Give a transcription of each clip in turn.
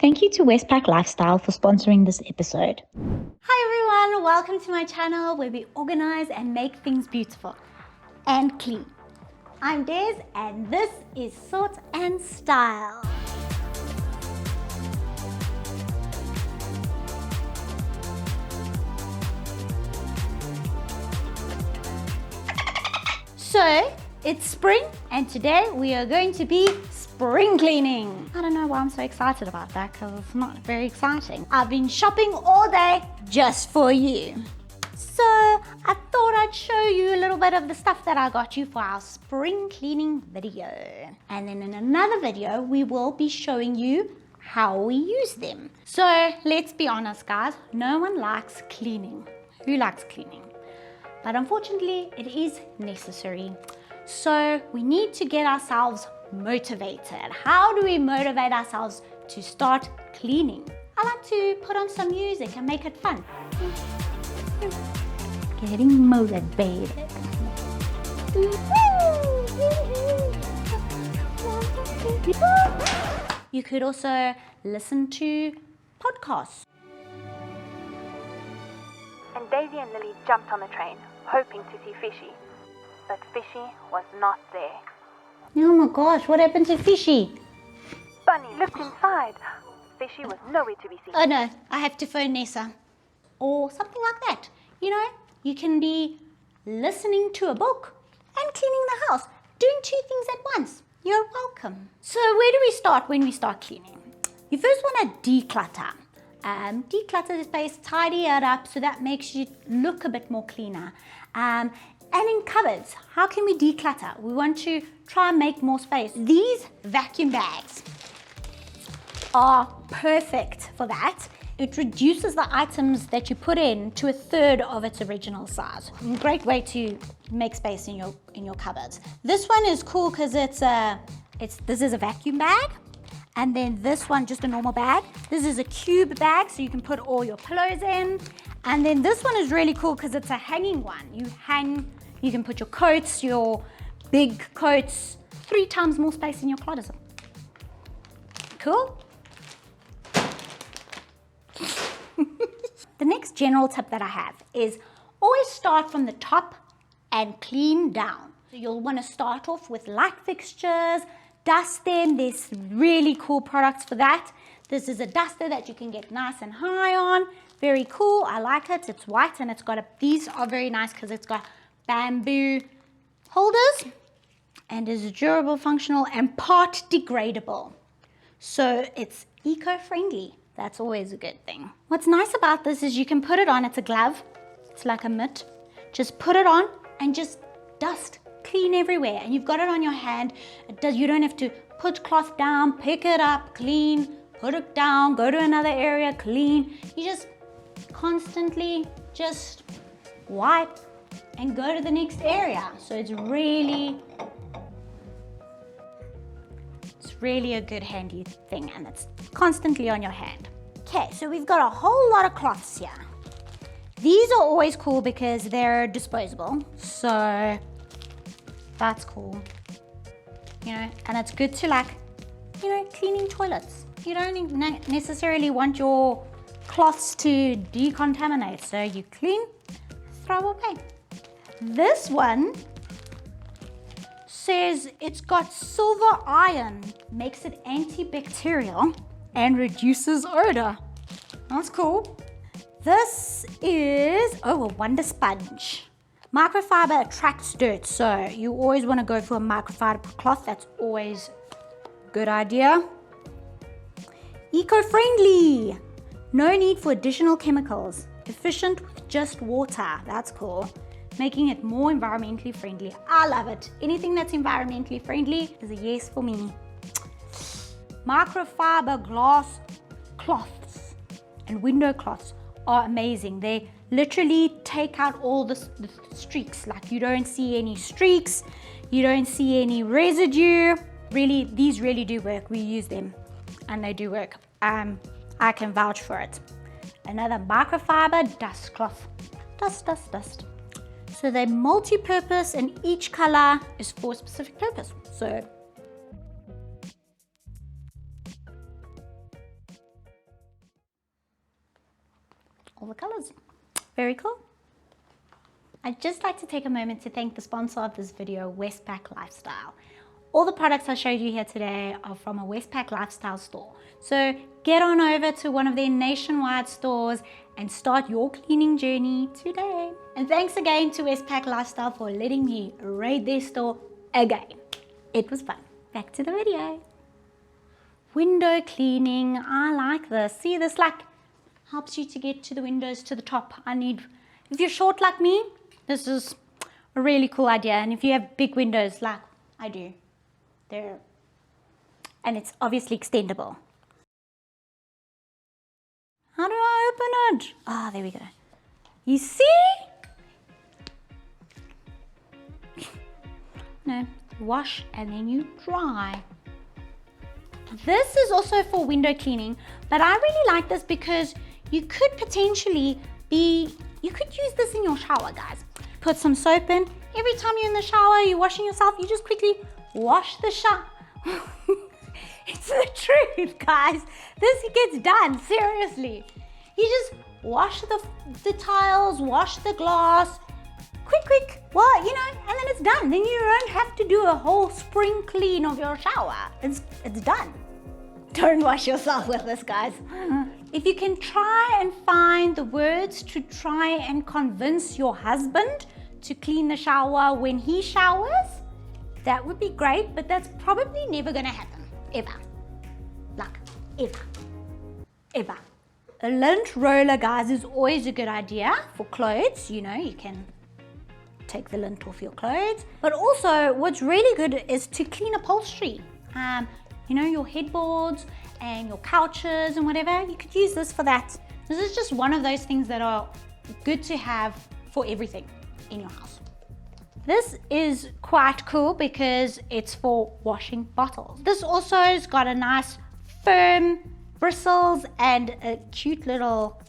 Thank you to Westpac Lifestyle for sponsoring this episode. Hi everyone, welcome to my channel where we organize and make things beautiful and clean. I'm Des and this is Sort and Style. So it's spring and today we are going to be spring cleaning. I don't know why I'm so excited about that because it's not very exciting. I've been shopping all day just for you. So I thought I'd show you a little bit of the stuff that I got you for our spring cleaning video. And then in another video, we will be showing you how we use them. So let's be honest guys, no one likes cleaning. Who likes cleaning? But unfortunately, it is necessary. So we need to get ourselves motivated. How do we motivate ourselves to start cleaning? I like to put on some music and make it fun. Getting motivated. You could also listen to podcasts. And Daisy and Lily jumped on the train, hoping to see Fishy. But Fishy was not there. Oh my gosh, what happened to Fishy? Bunny looked inside. Fishy was nowhere to be seen. Oh no, I have to phone Nessa. Or something like that. You know, you can be listening to a book and cleaning the house, doing two things at once. You're welcome. So where do we start when we start cleaning? You first want to declutter. Declutter the space, tidy it up so that makes you look a bit more cleaner. And in cupboards, how can we declutter? We want to try and make more space. These vacuum bags are perfect for that. It reduces the items that you put in to 1/3 of its original size. Great way to make space in your cupboards. This one is cool because this is a vacuum bag. And then this one, just a normal bag. This is a cube bag, so you can put all your pillows in. And then this one is really cool because it's a hanging one. You can put your coats, your big coats, 3 times more space in your closet. Cool? The next general tip that I have is always start from the top and clean down. So you'll want to start off with light fixtures, dust them. There's really cool products for that. This is a duster that you can get nice and high on. Very cool. I like it. It's white and these are very nice because it's got bamboo holders and is durable, functional, and part degradable. So it's eco-friendly. That's always a good thing. What's nice about this is you can put it on. It's a glove. It's like a mitt. Just put it on and just dust. Clean everywhere, and you've got it on your hand. You don't have to put cloth down, pick it up, clean, put it down, go to another area, clean. You just constantly just wipe and go to the next area. So it's really a good handy thing, and it's constantly on your hand. Okay, so we've got a whole lot of cloths here. These are always cool because they're disposable. So that's cool, and it's good to cleaning toilets. You don't necessarily want your cloths to decontaminate, so you clean, throw away. This one says it's got silver iron, makes it antibacterial and reduces odor. That's cool. This is, a Wonder Sponge. Microfiber attracts dirt, so you always want to go for a microfiber cloth. That's always a good idea. Eco-friendly. No need for additional chemicals. Efficient with just water. That's cool. Making it more environmentally friendly. I love it. Anything that's environmentally friendly is a yes for me. Microfiber glass cloths and window cloths are amazing. They literally take out all the streaks. Like you don't see any streaks, you don't see any residue. Really, these really do work. We use them and they do work. I can vouch for it. Another microfiber dust cloth. Dust. So they're multi-purpose and each color is for a specific purpose. So all the colors. Very cool. I'd just like to take a moment to thank the sponsor of this video, Westpac Lifestyle. All the products I showed you here today are from a Westpac Lifestyle store. So get on over to one of their nationwide stores and start your cleaning journey today. And thanks again to Westpac Lifestyle for letting me raid their store again. It was fun. Back to the video. Window cleaning, I like this. See, this like helps you to get to the windows to the top. If you're short like me, this is a really cool idea. And if you have big windows like I do, and it's obviously extendable. How do I open it? Ah, there we go. You see? No, wash and then you dry. This is also for window cleaning, but I really like this because you could potentially you could use this in your shower, guys. Put some soap in. Every time you're in the shower, you're washing yourself, you just quickly wash the shower. It's the truth, guys. This gets done, seriously. You just wash the tiles, wash the glass, quick. Well, and then it's done. Then you don't have to do a whole spring clean of your shower. It's done. Don't wash yourself with this, guys. If you can try and find the words to try and convince your husband to clean the shower when he showers, that would be great, but that's probably never gonna happen, ever. Like, ever. A lint roller, guys, is always a good idea for clothes. You can take the lint off your clothes. But also, what's really good is to clean upholstery. Your headboards and your couches and whatever. You could use this for that. This is just one of those things that are good to have for everything in your house. This is quite cool because it's for washing bottles. This also has got a nice firm bristles and a cute little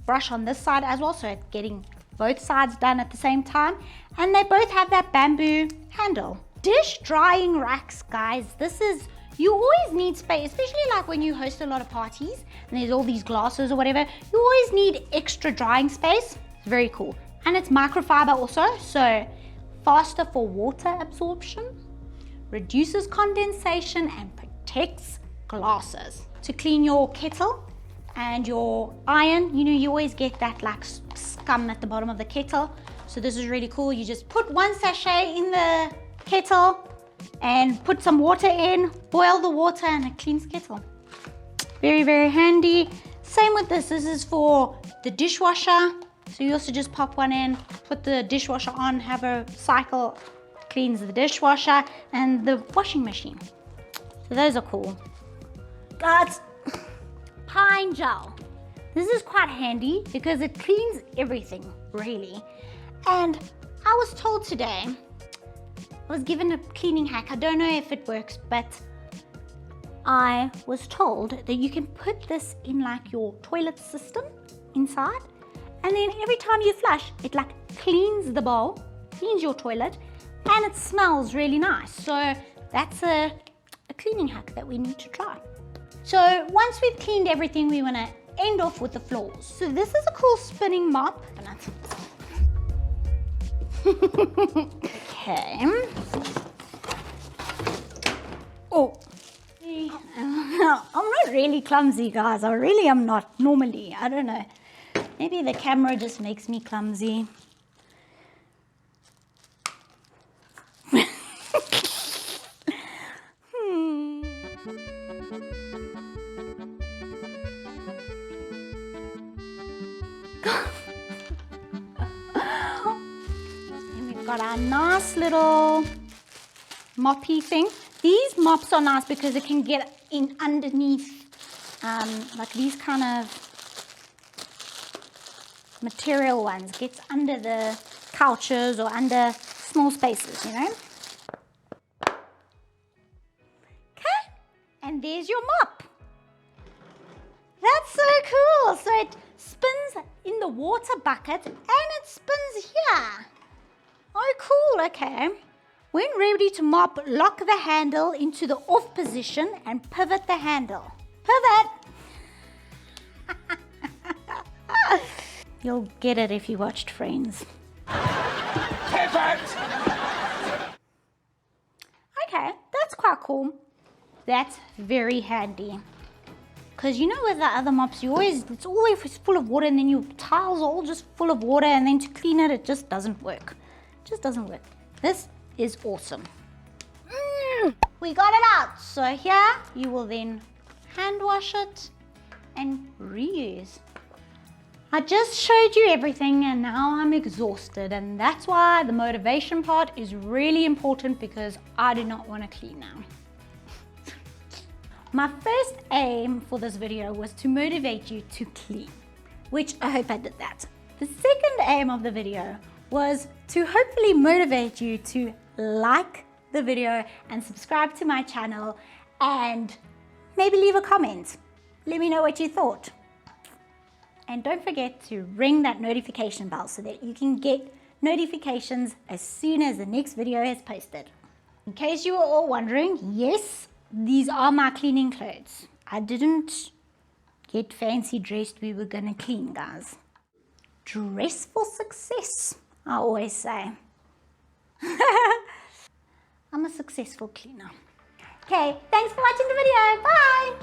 brush on this side as well, so it's getting both sides done at the same time. And they both have that bamboo handle. Dish drying racks, guys. You always need space, especially like when you host a lot of parties and there's all these glasses or whatever. You always need extra drying space. It's very cool. And it's microfiber also, so faster for water absorption, reduces condensation and protects glasses. To clean your kettle and your iron, you always get that like scum at the bottom of the kettle. So this is really cool. You just put one sachet in the kettle and put some water in, boil the water, and it cleans the kettle. Very, very handy. Same with this. This is for the dishwasher. So you also just pop one in, put the dishwasher on, have a cycle, cleans the dishwasher and the washing machine. So those are cool. Guys, pine gel. This is quite handy because it cleans everything, really. And I was told today, I was given a cleaning hack. I don't know if it works, but I was told that you can put this in like your toilet system inside, and then every time you flush, it like cleans the bowl, cleans your toilet, and it smells really nice. So that's a cleaning hack that we need to try. So once we've cleaned everything, we want to end off with the floors. So this is a cool spinning mop. Okay. Oh. I'm not really clumsy, guys. I really am not normally. I don't know. Maybe the camera just makes me clumsy. Got our nice little moppy thing. These mops are nice because it can get in underneath like these kind of material ones, gets under the couches or under small spaces, Okay, and there's your mop. That's so cool. So it spins in the water bucket and it spins here. Oh, cool, okay. When ready to mop, lock the handle into the off position and pivot the handle. Pivot! You'll get it if you watched Friends. Okay, that's quite cool. That's very handy. Because you know with the other mops, it's always full of water and then your tiles are all just full of water and then to clean it, it just doesn't work. It just doesn't work. This is awesome. We got it out. So here you will then hand wash it and reuse. I just showed you everything and now I'm exhausted, and that's why the motivation part is really important, because I do not want to clean now. My first aim for this video was to motivate you to clean, which I hope I did that. The second aim of the video was to hopefully motivate you to like the video and subscribe to my channel and maybe leave a comment. Let me know what you thought. And don't forget to ring that notification bell so that you can get notifications as soon as the next video is posted. In case you were all wondering, yes, these are my cleaning clothes. I didn't get fancy dressed. We were gonna clean, guys. Dress for success, I always say. I'm a successful cleaner. Okay, thanks for watching the video. Bye.